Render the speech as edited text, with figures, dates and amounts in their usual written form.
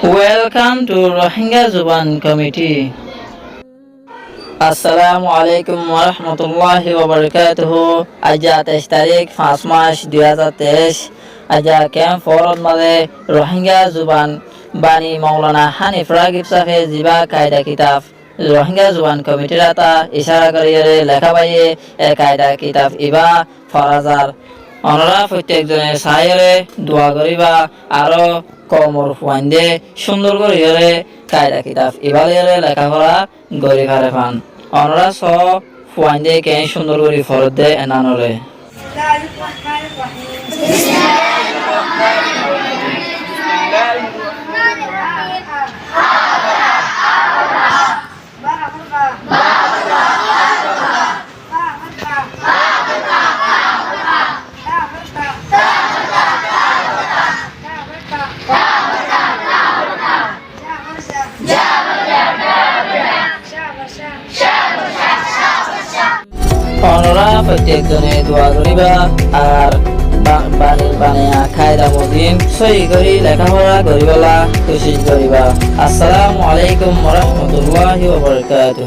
Welcome to Rohingya Zuban Committee. আসসালামু আলাইকুম ওয়া রাহমাতুল্লাহি ওয়া বারাকাতুহু। আজ 23 তারিখ 5 মাস 2023। আজ ক্যাম্প ফরদ মাঝে রোহিঙ্গা জুবান বানি মাওলানা হানিফ রাগিব সাহেব জিবা কায়দা কিতাব রোহিঙ্গা জুবান কমিটির আতা ইশারা করিয়ে লেখা বাইয়ে এ কায়দা কিতাব ইবা ফরাজার অনরা প্রত্যেকজনে সাইরে দোয়া করিবা আরো কমর ফুয়াইন্দে সুন্দর করিয়ে কায়দা কিতাব ইবালিয়ে লেখাপড়া গরিবারে পান অনরা সব ফুয়াইন্দে কে সুন্দর করি ফরদ দে এনানরে অনরা প্রত্যেকজনে দোয়া করিবা আর বানিয়া খায়দা মদিন সহি করি লেখাপড়া করিবলা কোশিশ করিবা। আসসালামু আলাইকুম ওয়া রাহমাতুল্লাহি ওয়া বারাকাতুহু।